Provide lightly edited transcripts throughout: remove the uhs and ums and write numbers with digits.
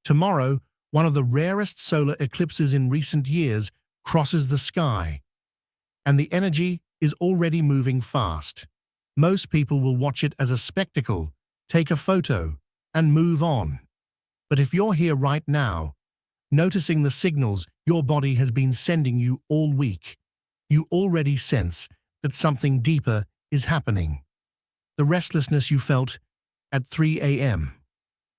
Tomorrow, one of the rarest solar eclipses in recent years crosses the sky, and the energy is already moving fast. Most people will watch it as a spectacle, take a photo, and move on. But if you're here right now, noticing the signals your body has been sending you all week, you already sense that something deeper is happening. The restlessness you felt at 3 a.m.,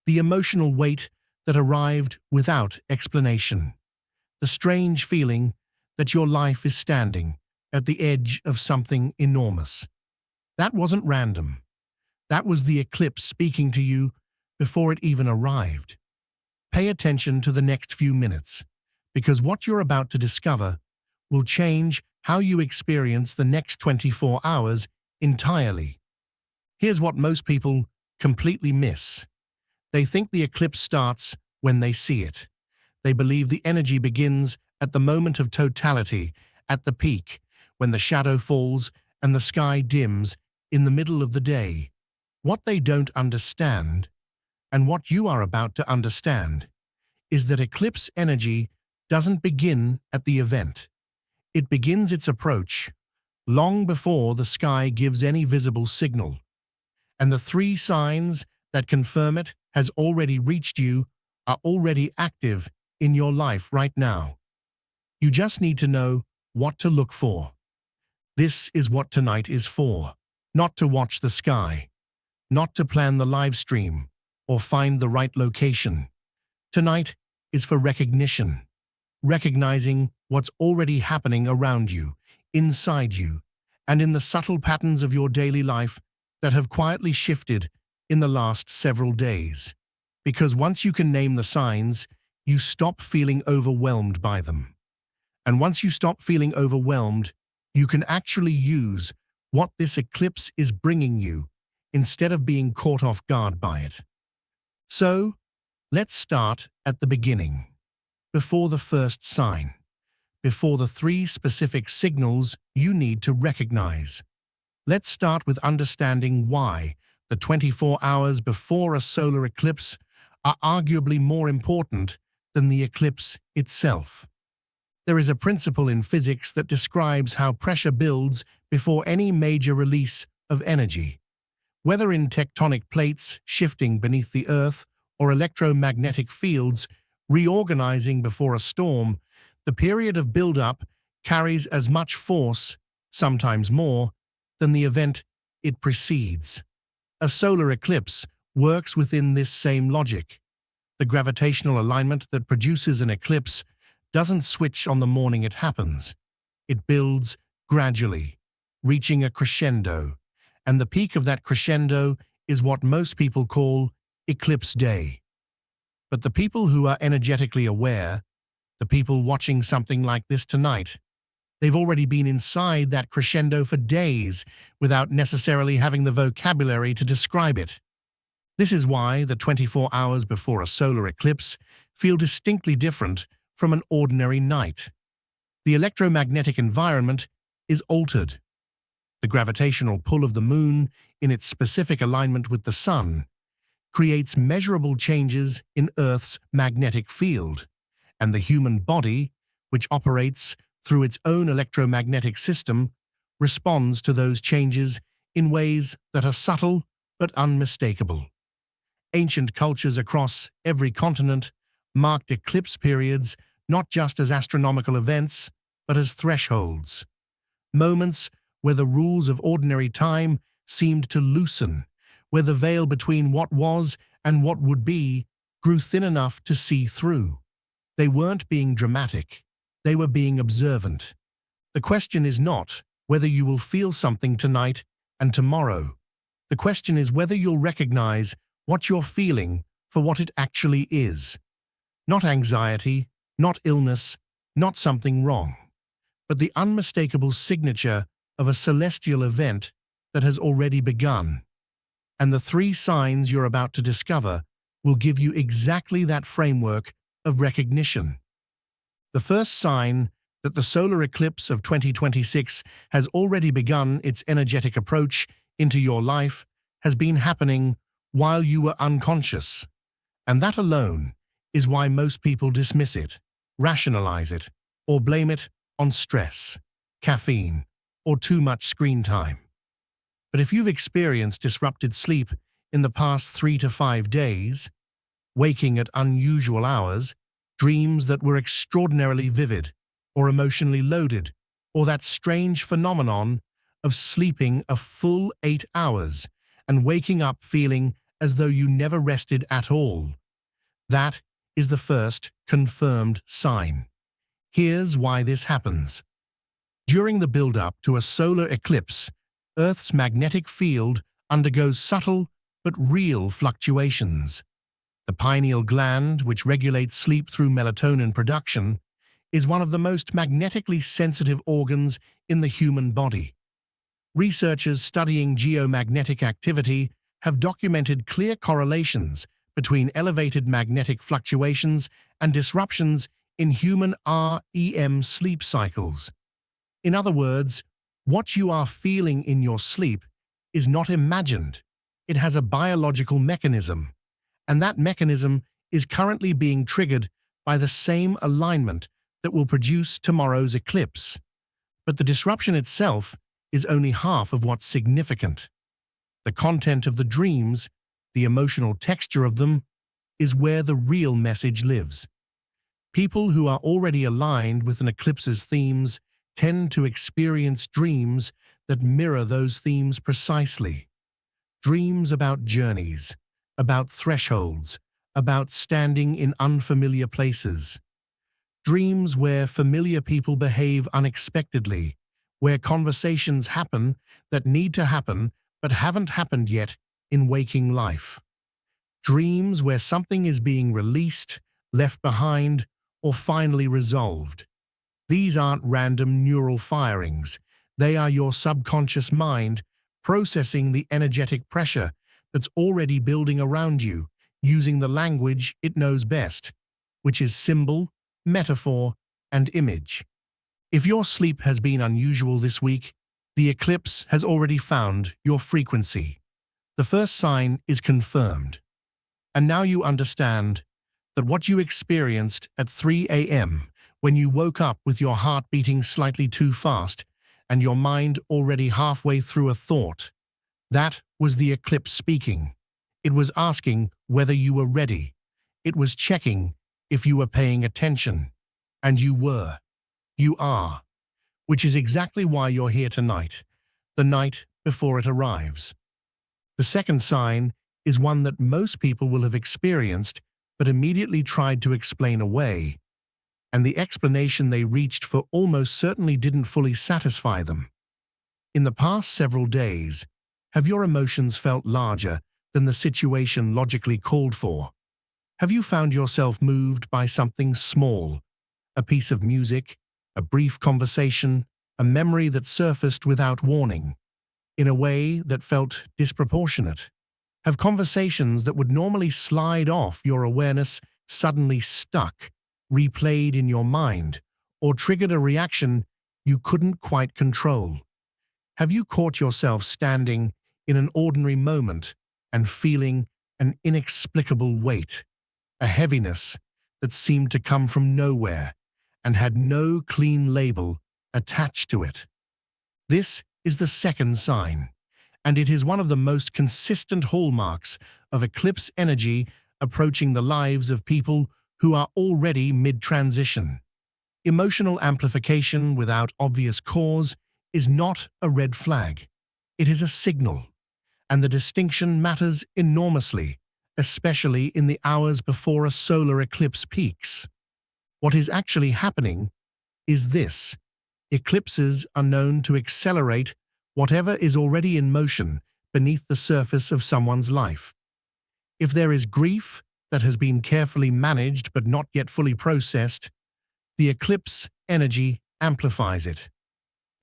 the emotional weight that arrived without explanation, the strange feeling that your life is standing at the edge of something enormous. That wasn't random. That was the eclipse speaking to you before it even arrived. Pay attention to the next few minutes, because what you're about to discover will change how you experience the next 24 hours entirely. Here's what most people completely miss. They think the eclipse starts when they see it. They believe the energy begins at the moment of totality, at the peak, when the shadow falls and the sky dims in the middle of the day. What they don't understand, and what you are about to understand, is that eclipse energy doesn't begin at the event. It begins its approach long before the sky gives any visible signal. And the three signs that confirm it has already reached you are already active in your life right now. You just need to know what to look for. This is what tonight is for. Not to watch the sky, not to plan the live stream or find the right location. Tonight is for recognition, recognizing what's already happening around you, inside you, and in the subtle patterns of your daily life that have quietly shifted in the last several days. Because once you can name the signs, you stop feeling overwhelmed by them. And once you stop feeling overwhelmed, you can actually use what this eclipse is bringing you instead of being caught off guard by it. So, let's start at the beginning, before the first sign, before the three specific signals you need to recognize. Let's start with understanding why the 24 hours before a solar eclipse are arguably more important than the eclipse itself. There is a principle in physics that describes how pressure builds before any major release of energy. Whether in tectonic plates shifting beneath the Earth or electromagnetic fields reorganizing before a storm, the period of build-up carries as much force, sometimes more, than the event it precedes. A solar eclipse works within this same logic. The gravitational alignment that produces an eclipse doesn't switch on the morning it happens. It builds gradually, reaching a crescendo, and the peak of that crescendo is what most people call Eclipse Day. But the people who are energetically aware, the people watching something like this tonight, they've already been inside that crescendo for days without necessarily having the vocabulary to describe it. This is why the 24 hours before a solar eclipse feel distinctly different from an ordinary night. The electromagnetic environment is altered. The gravitational pull of the moon, in its specific alignment with the sun, creates measurable changes in Earth's magnetic field, and the human body, which operates through its own electromagnetic system, responds to those changes in ways that are subtle but unmistakable. Ancient cultures across every continent marked eclipse periods not just as astronomical events, but as thresholds. Moments where the rules of ordinary time seemed to loosen, where the veil between what was and what would be grew thin enough to see through. They weren't being dramatic, they were being observant. The question is not whether you will feel something tonight and tomorrow. The question is whether you'll recognize what you're feeling for what it actually is. Not anxiety, not illness, not something wrong, but the unmistakable signature of a celestial event that has already begun. And the three signs you're about to discover will give you exactly that framework of recognition. The first sign that the solar eclipse of 2026 has already begun its energetic approach into your life has been happening while you were unconscious. And that alone is why most people dismiss it, rationalize it, or blame it on stress, caffeine, or too much screen time. But if you've experienced disrupted sleep in the past 3 to 5 days, waking at unusual hours, dreams that were extraordinarily vivid or emotionally loaded, or that strange phenomenon of sleeping a full 8 hours and waking up feeling as though you never rested at all, that is the first confirmed sign. Here's why this happens. During the build-up to a solar eclipse, Earth's magnetic field undergoes subtle but real fluctuations. The pineal gland, which regulates sleep through melatonin production, is one of the most magnetically sensitive organs in the human body. Researchers studying geomagnetic activity have documented clear correlations between elevated magnetic fluctuations and disruptions in human REM sleep cycles. In other words, what you are feeling in your sleep is not imagined. It has a biological mechanism, and that mechanism is currently being triggered by the same alignment that will produce tomorrow's eclipse. But the disruption itself is only half of what's significant. The content of the dreams, the emotional texture of them, is where the real message lives. People who are already aligned with an eclipse's themes tend to experience dreams that mirror those themes precisely. Dreams about journeys, about thresholds, about standing in unfamiliar places. Dreams where familiar people behave unexpectedly, where conversations happen that need to happen but haven't happened yet in waking life. Dreams where something is being released, left behind, or finally resolved. These aren't random neural firings. They are your subconscious mind processing the energetic pressure that's already building around you, using the language it knows best, which is symbol, metaphor, and image. If your sleep has been unusual this week, the eclipse has already found your frequency. The first sign is confirmed. And now you understand that what you experienced at 3 a.m. when you woke up with your heart beating slightly too fast and your mind already halfway through a thought, that was the eclipse speaking. It was asking whether you were ready. It was checking if you were paying attention. And you were. You are. Which is exactly why you're here tonight, the night before it arrives. The second sign is one that most people will have experienced but immediately tried to explain away, and the explanation they reached for almost certainly didn't fully satisfy them. In the past several days, have your emotions felt larger than the situation logically called for? Have you found yourself moved by something small, a piece of music, a brief conversation, a memory that surfaced without warning, in a way that felt disproportionate? Have conversations that would normally slide off your awareness suddenly stuck, replayed in your mind, or triggered a reaction you couldn't quite control? Have you caught yourself standing in an ordinary moment and feeling an inexplicable weight, a heaviness that seemed to come from nowhere and had no clean label attached to it? This is the second sign, and it is one of the most consistent hallmarks of eclipse energy approaching the lives of people who are already mid-transition. Emotional amplification without obvious cause is not a red flag. It is a signal, and the distinction matters enormously, especially in the hours before a solar eclipse peaks. What is actually happening is this: eclipses are known to accelerate whatever is already in motion beneath the surface of someone's life. If there is grief that has been carefully managed but not yet fully processed, the eclipse energy amplifies it.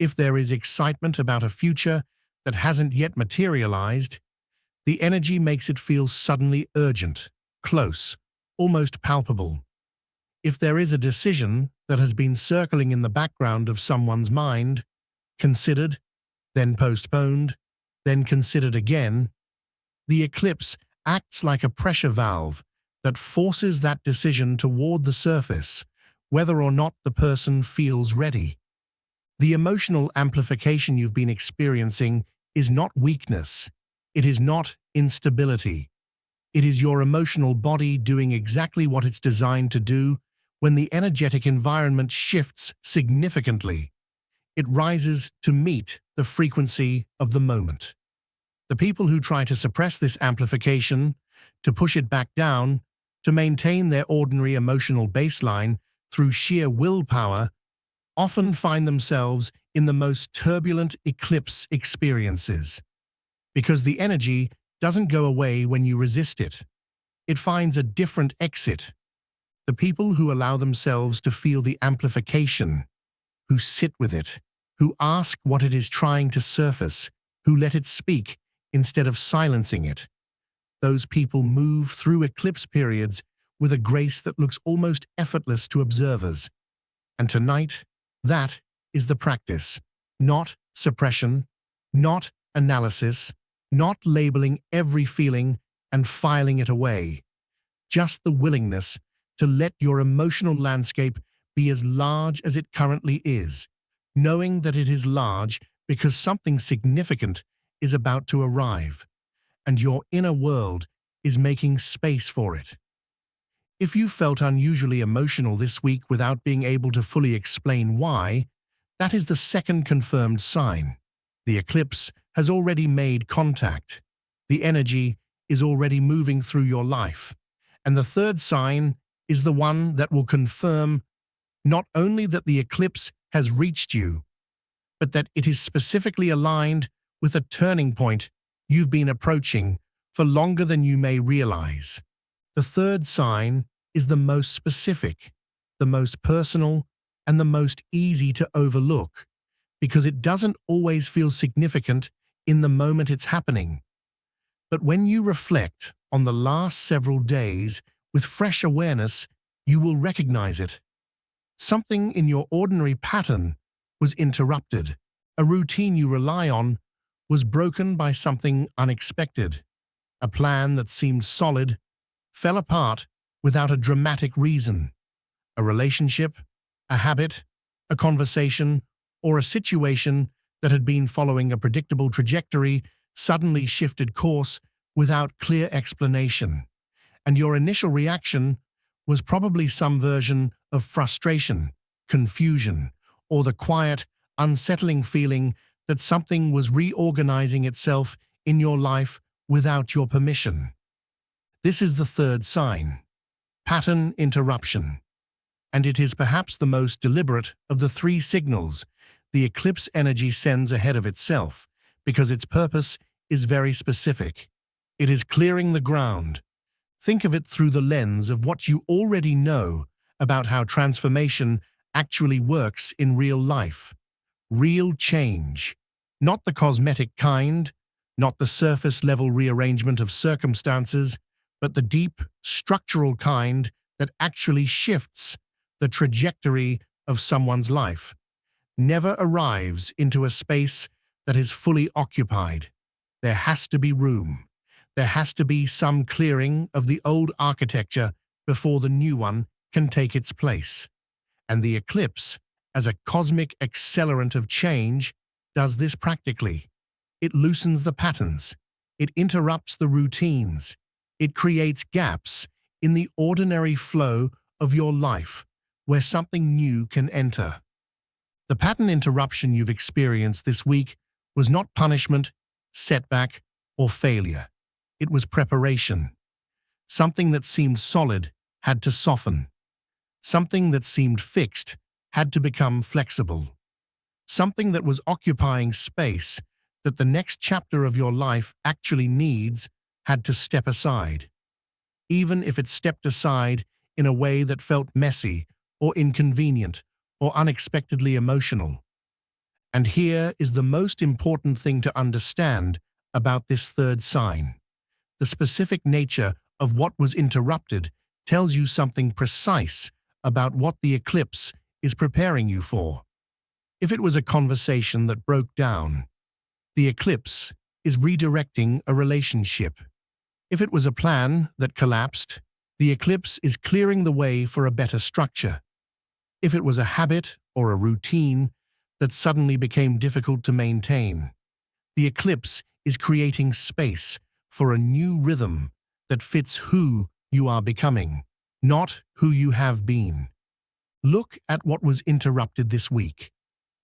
If there is excitement about a future that hasn't yet materialized, the energy makes it feel suddenly urgent, close, almost palpable. If there is a decision that has been circling in the background of someone's mind, considered, then postponed, then considered again, the eclipse acts like a pressure valve that forces that decision toward the surface, whether or not the person feels ready. The emotional amplification you've been experiencing is not weakness. It is not instability. It is your emotional body doing exactly what it's designed to do when the energetic environment shifts significantly. It rises to meet the frequency of the moment. The people who try to suppress this amplification, to push it back down, to maintain their ordinary emotional baseline through sheer willpower, often find themselves in the most turbulent eclipse experiences. Because the energy doesn't go away when you resist it. It finds a different exit. The people who allow themselves to feel the amplification, who sit with it, who ask what it is trying to surface, who let it speak instead of silencing it. Those people move through eclipse periods with a grace that looks almost effortless to observers. And tonight, that is the practice. Not suppression, not analysis, not labeling every feeling and filing it away. Just the willingness to let your emotional landscape be as large as it currently is, knowing that it is large because something significant is about to arrive, and your inner world is making space for it. If you felt unusually emotional this week without being able to fully explain why, that is the second confirmed sign. The eclipse has already made contact. The energy is already moving through your life. And the third sign is the one that will confirm not only that the eclipse has reached you, but that it is specifically aligned with a turning point you've been approaching for longer than you may realize. The third sign is the most specific, the most personal, and the most easy to overlook, because it doesn't always feel significant in the moment it's happening. But when you reflect on the last several days with fresh awareness, you will recognize it. Something in your ordinary pattern was interrupted. A routine you rely on was broken by something unexpected. A plan that seemed solid fell apart without a dramatic reason. A relationship, a habit, a conversation, or a situation that had been following a predictable trajectory suddenly shifted course without clear explanation. And your initial reaction was probably some version of frustration, confusion, or the quiet, unsettling feeling that something was reorganizing itself in your life without your permission. This is the third sign, pattern interruption. And it is perhaps the most deliberate of the three signals the eclipse energy sends ahead of itself, because its purpose is very specific. It is clearing the ground. Think of it through the lens of what you already know about how transformation actually works in real life. Real change. Not the cosmetic kind, not the surface-level rearrangement of circumstances, but the deep, structural kind that actually shifts the trajectory of someone's life. Never arrives into a space that is fully occupied. There has to be room. There has to be some clearing of the old architecture before the new one can take its place. And the eclipse, as a cosmic accelerant of change, does this practically. It loosens the patterns. It interrupts the routines. It creates gaps in the ordinary flow of your life where something new can enter. The pattern interruption you've experienced this week was not punishment, setback, or failure. It was preparation. Something that seemed solid had to soften. Something that seemed fixed had to become flexible. Something that was occupying space that the next chapter of your life actually needs had to step aside. Even if it stepped aside in a way that felt messy or inconvenient or unexpectedly emotional. And here is the most important thing to understand about this third sign. The specific nature of what was interrupted tells you something precise about what the eclipse is preparing you for. If it was a conversation that broke down, the eclipse is redirecting a relationship. If it was a plan that collapsed, The eclipse is clearing the way for a better structure. If it was a habit or a routine that suddenly became difficult to maintain, the eclipse is creating space for a new rhythm that fits who you are becoming, not who you have been. Look at what was interrupted this week.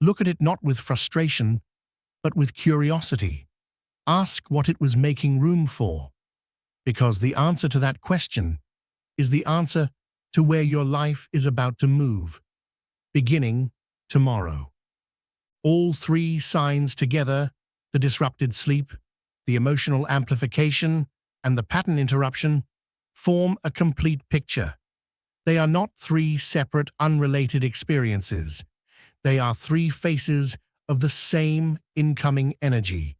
Look at it not with frustration, but with curiosity. Ask what it was making room for, because the answer to that question is the answer to where your life is about to move, beginning tomorrow. All three signs together, the disrupted sleep, the emotional amplification, and the pattern interruption, form a complete picture. They are not three separate, unrelated experiences. They are three faces of the same incoming energy.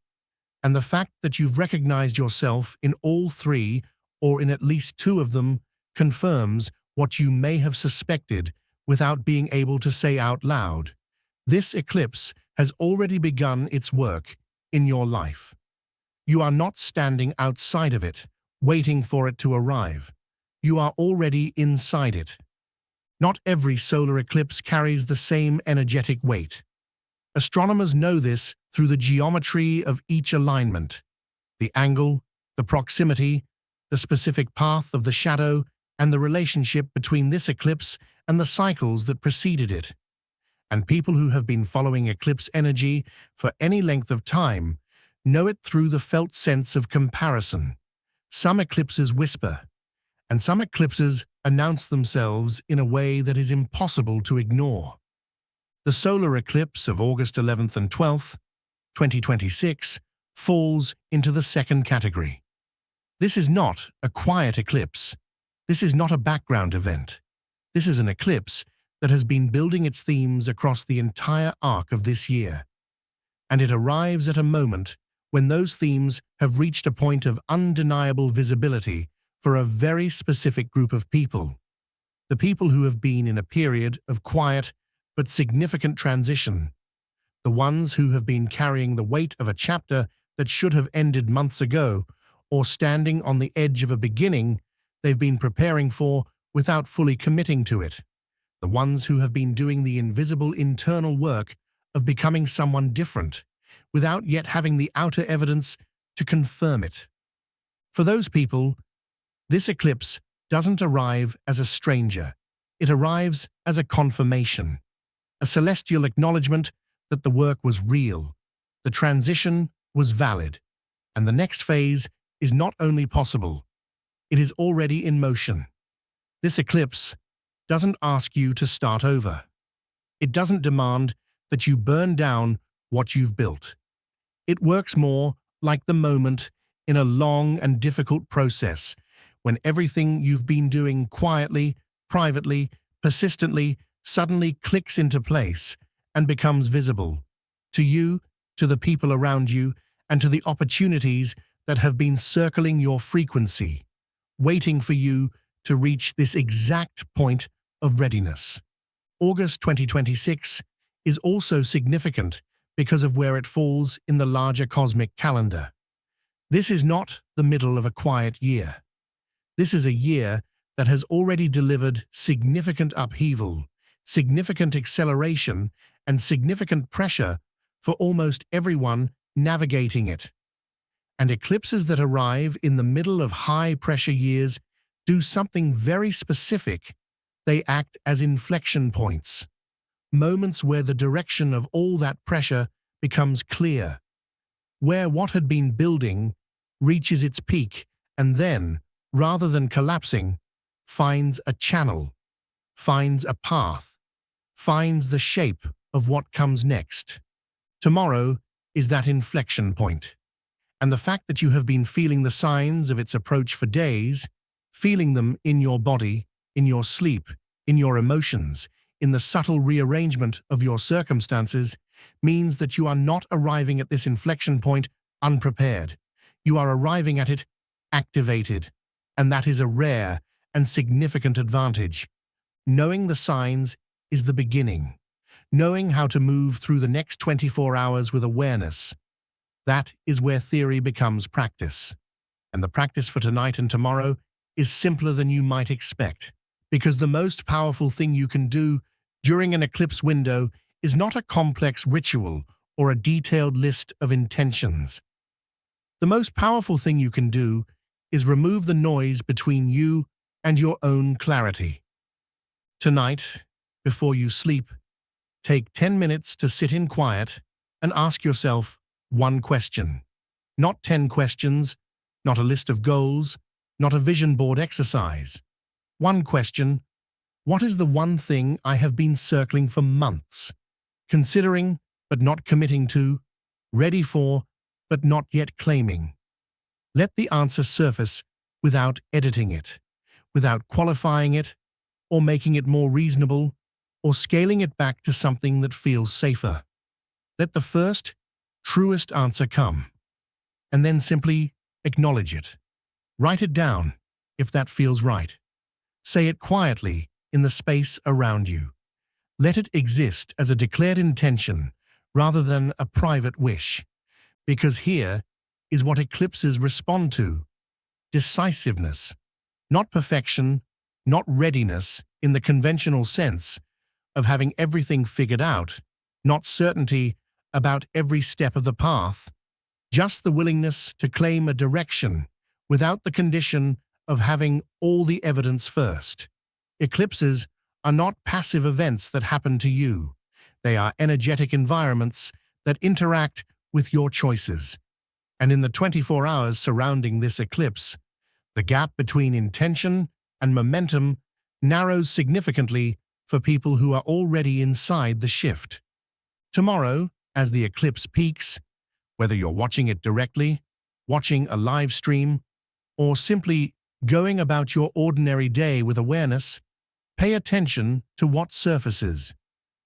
And the fact that you've recognized yourself in all three, or in at least two of them, confirms what you may have suspected without being able to say out loud. This eclipse has already begun its work in your life. You are not standing outside of it, waiting for it to arrive. You are already inside it. Not every solar eclipse carries the same energetic weight. Astronomers know this through the geometry of each alignment, the angle, the proximity, the specific path of the shadow, and the relationship between this eclipse and the cycles that preceded it. And people who have been following eclipse energy for any length of time know it through the felt sense of comparison. Some eclipses whisper, and some eclipses announce themselves in a way that is impossible to ignore. The solar eclipse of August 11th and 12th, 2026, falls into the second category. This is not a quiet eclipse. This is not a background event. This is an eclipse that has been building its themes across the entire arc of this year. And it arrives at a moment when those themes have reached a point of undeniable visibility for a very specific group of people. The people who have been in a period of quiet but significant transition. The ones who have been carrying the weight of a chapter that should have ended months ago, or standing on the edge of a beginning they've been preparing for without fully committing to it. The ones who have been doing the invisible internal work of becoming someone different, without yet having the outer evidence to confirm it. For those people, this eclipse doesn't arrive as a stranger. It arrives as a confirmation, a celestial acknowledgement that the work was real, the transition was valid, and the next phase is not only possible, it is already in motion. This eclipse doesn't ask you to start over. It doesn't demand that you burn down what you've built. It works more like the moment in a long and difficult process when everything you've been doing quietly, privately, persistently, suddenly clicks into place and becomes visible to you, to the people around you, and to the opportunities that have been circling your frequency, waiting for you to reach this exact point of readiness. August 2026 is also significant because of where it falls in the larger cosmic calendar. This is not the middle of a quiet year. This is a year that has already delivered significant upheaval, significant acceleration, and significant pressure for almost everyone navigating it. And eclipses that arrive in the middle of high-pressure years do something very specific. They act as inflection points, moments where the direction of all that pressure becomes clear, where what had been building reaches its peak and then, rather than collapsing, finds a channel, finds a path, finds the shape of what comes next. Tomorrow is that inflection point, and the fact that you have been feeling the signs of its approach for days, feeling them in your body, in your sleep, in your emotions, in the subtle rearrangement of your circumstances, means that you are not arriving at this inflection point unprepared. You are arriving at it activated, and that is a rare and significant advantage. Knowing the signs is the beginning. Knowing how to move through the next 24 hours with awareness, that is where theory becomes practice. And the practice for tonight and tomorrow is simpler than you might expect, because the most powerful thing you can do during an eclipse window is not a complex ritual or a detailed list of intentions. The most powerful thing you can do is remove the noise between you and your own clarity. Tonight, before you sleep, take 10 minutes to sit in quiet and ask yourself one question. Not 10 questions, not a list of goals, not a vision board exercise. One question: what is the one thing I have been circling for months, considering but not committing to, ready for but not yet claiming? Let the answer surface without editing it, without qualifying it, or making it more reasonable, or scaling it back to something that feels safer. Let the first, truest answer come, and then simply acknowledge it. Write it down, if that feels right. Say it quietly in the space around you. Let it exist as a declared intention rather than a private wish, because here is what eclipses respond to: decisiveness, not perfection, not readiness in the conventional sense of having everything figured out, not certainty about every step of the path, just the willingness to claim a direction without the condition of having all the evidence first. Eclipses are not passive events that happen to you. They are energetic environments that interact with your choices. And in the 24 hours surrounding this eclipse, the gap between intention and momentum narrows significantly for people who are already inside the shift. Tomorrow, as the eclipse peaks, whether you're watching it directly, watching a live stream, or simply going about your ordinary day with awareness, pay attention to what surfaces.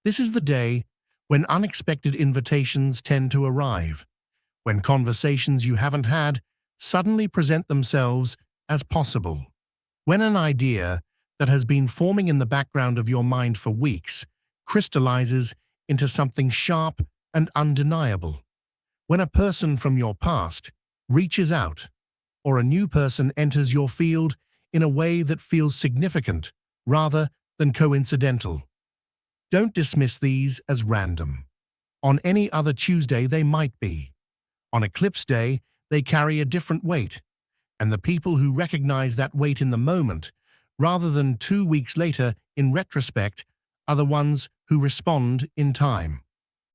This is the day when unexpected invitations tend to arrive, when conversations you haven't had suddenly present themselves as possible, when an idea that has been forming in the background of your mind for weeks crystallizes into something sharp and undeniable, when a person from your past reaches out, or a new person enters your field in a way that feels significant rather than coincidental. Don't dismiss these as random. On any other Tuesday they might be. On Eclipse Day, they carry a different weight, and the people who recognize that weight in the moment, rather than 2 weeks later in retrospect, are the ones who respond in time.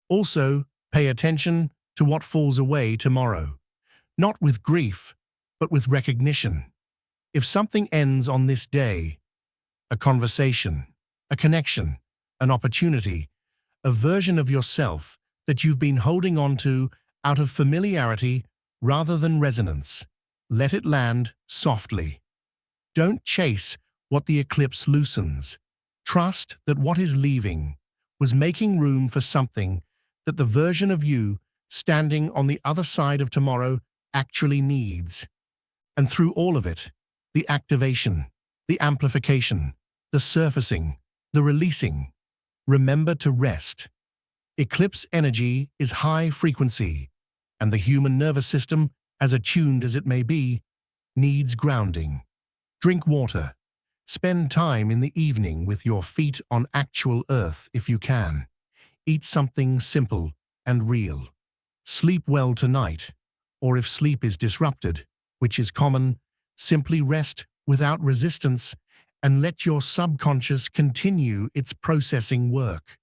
Also, pay attention to what falls away tomorrow, not with grief, but with recognition. If something ends on this day, a conversation, a connection, an opportunity, a version of yourself that you've been holding on to out of familiarity rather than resonance, let it land softly. Don't chase what the eclipse loosens. Trust that what is leaving was making room for something that the version of you standing on the other side of tomorrow actually needs. And through all of it, the activation, the amplification, the surfacing, the releasing, remember to rest. Eclipse energy is high frequency, and the human nervous system, as attuned as it may be, needs grounding. Drink water. Spend time in the evening with your feet on actual earth if you can. Eat something simple and real. Sleep well tonight, or if sleep is disrupted, which is common, simply rest without resistance and let your subconscious continue its processing work.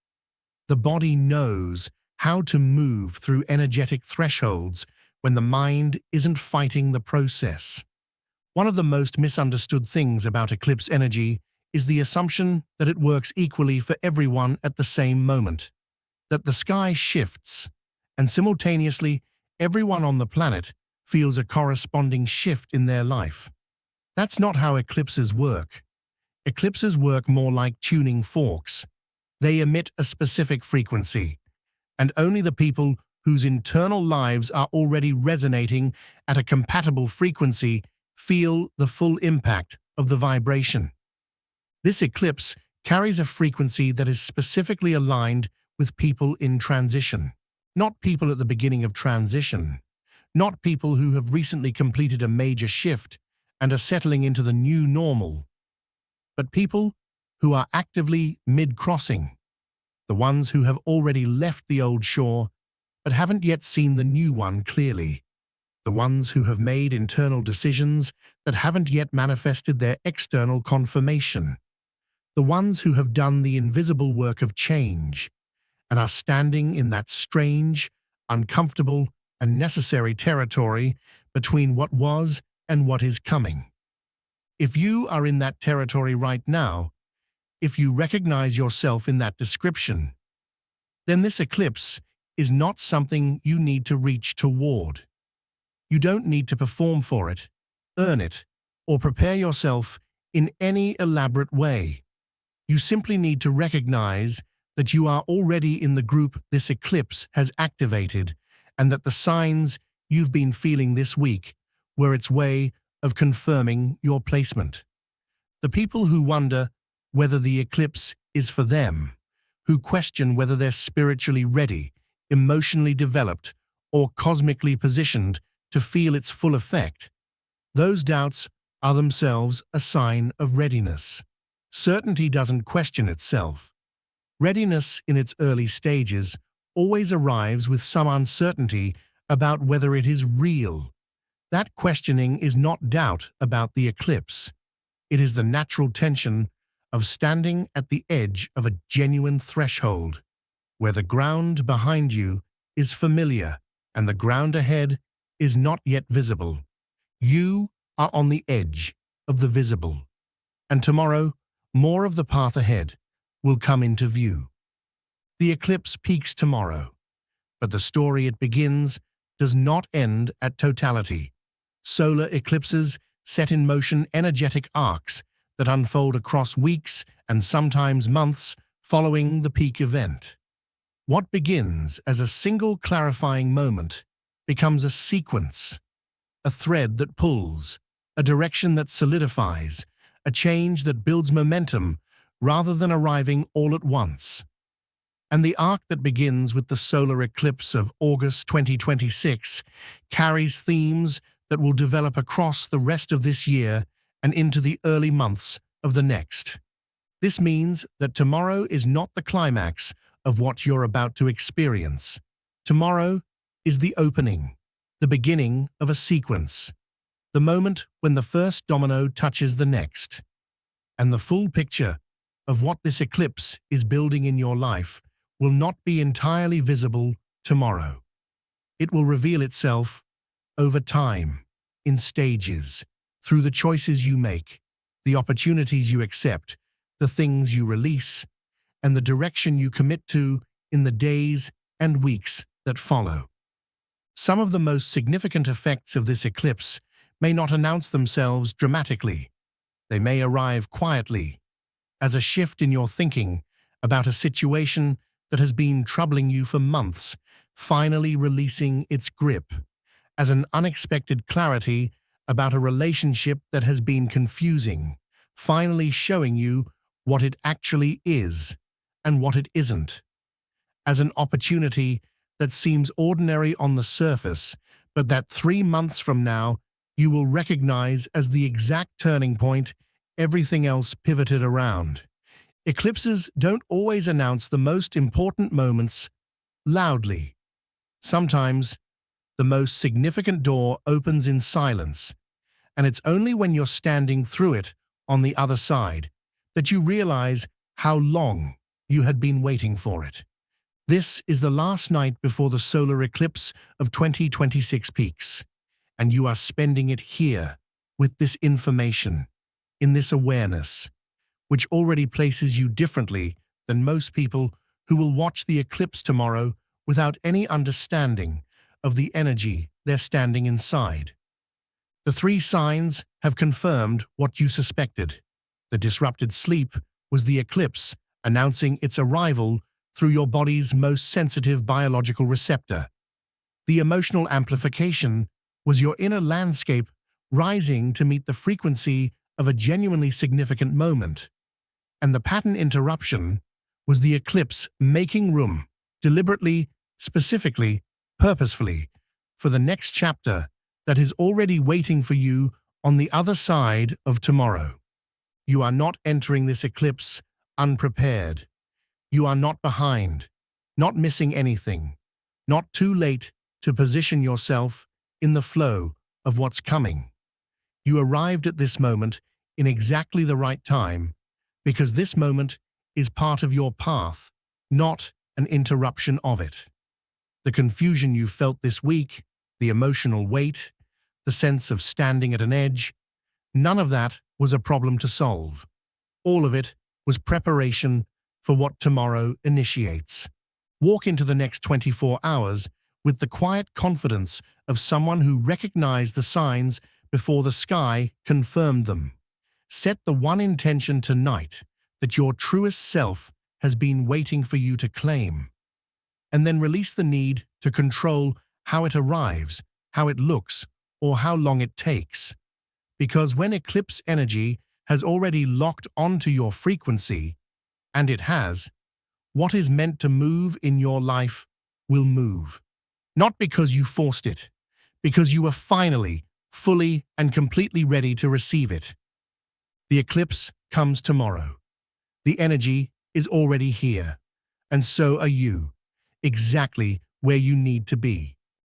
The body knows how to move through energetic thresholds when the mind isn't fighting the process. One of the most misunderstood things about eclipse energy is the assumption that it works equally for everyone at the same moment, that the sky shifts, and simultaneously everyone on the planet feels a corresponding shift in their life. That's not how eclipses work. Eclipses work more like tuning forks. They emit a specific frequency, and only the people whose internal lives are already resonating at a compatible frequency feel the full impact of the vibration. This eclipse carries a frequency that is specifically aligned with people in transition, not people at the beginning of transition, not people who have recently completed a major shift and are settling into the new normal. But people who are actively mid-crossing, the ones who have already left the old shore but haven't yet seen the new one clearly, the ones who have made internal decisions that haven't yet manifested their external confirmation, the ones who have done the invisible work of change and are standing in that strange, uncomfortable, and necessary territory between what was and what is coming. If you are in that territory right now, if you recognize yourself in that description, then this eclipse is not something you need to reach toward. You don't need to perform for it, earn it, or prepare yourself in any elaborate way. You simply need to recognize that you are already in the group this eclipse has activated, and that the signs you've been feeling this week were its way of confirming your placement. The people who wonder whether the eclipse is for them, who question whether they're spiritually ready, emotionally developed, or cosmically positioned to feel its full effect, those doubts are themselves a sign of readiness. Certainty doesn't question itself. Readiness in its early stages always arrives with some uncertainty about whether it is real. That questioning is not doubt about the eclipse. It is the natural tension of standing at the edge of a genuine threshold, where the ground behind you is familiar and the ground ahead is not yet visible. You are on the edge of the visible, and tomorrow, more of the path ahead will come into view. The eclipse peaks tomorrow, but the story it begins does not end at totality. Solar eclipses set in motion energetic arcs that unfold across weeks and sometimes months following the peak event. What begins as a single clarifying moment becomes a sequence, a thread that pulls, a direction that solidifies, a change that builds momentum rather than arriving all at once. And the arc that begins with the solar eclipse of August 2026 carries themes that will develop across the rest of this year and into the early months of the next. This means that tomorrow is not the climax of what you're about to experience. Tomorrow is the opening, the beginning of a sequence, the moment when the first domino touches the next. And the full picture of what this eclipse is building in your life will not be entirely visible tomorrow. It will reveal itself over time, in stages, through the choices you make, the opportunities you accept, the things you release, and the direction you commit to in the days and weeks that follow. Some of the most significant effects of this eclipse may not announce themselves dramatically. They may arrive quietly, as a shift in your thinking about a situation that has been troubling you for months, finally releasing its grip, as an unexpected clarity about a relationship that has been confusing, finally showing you what it actually is and what it isn't, as an opportunity that seems ordinary on the surface, but that 3 months from now you will recognize as the exact turning point everything else pivoted around. Eclipses don't always announce the most important moments loudly. Sometimes, the most significant door opens in silence, and it's only when you're standing through it on the other side that you realize how long you had been waiting for it. This is the last night before the solar eclipse of 2026 peaks, and you are spending it here with this information, in this awareness, which already places you differently than most people who will watch the eclipse tomorrow without any understanding of the energy they're standing inside. The 3 signs have confirmed what you suspected. The disrupted sleep was the eclipse announcing its arrival through your body's most sensitive biological receptor. The emotional amplification was your inner landscape rising to meet the frequency of a genuinely significant moment. And the pattern interruption was the eclipse making room, deliberately, specifically, purposefully, for the next chapter that is already waiting for you on the other side of tomorrow. You are not entering this eclipse unprepared. You are not behind, not missing anything, not too late to position yourself in the flow of what's coming. You arrived at this moment in exactly the right time, because this moment is part of your path, not an interruption of it. The confusion you felt this week, the emotional weight, the sense of standing at an edge, none of that was a problem to solve. All of it was preparation for what tomorrow initiates. Walk into the next 24 hours with the quiet confidence of someone who recognized the signs before the sky confirmed them. Set the one intention tonight that your truest self has been waiting for you to claim. And then release the need to control how it arrives, how it looks, or how long it takes. Because when eclipse energy has already locked onto your frequency, and it has, what is meant to move in your life will move. Not because you forced it, because you are finally, fully and completely ready to receive it. The eclipse comes tomorrow. The energy is already here, and so are you, exactly where you need to be.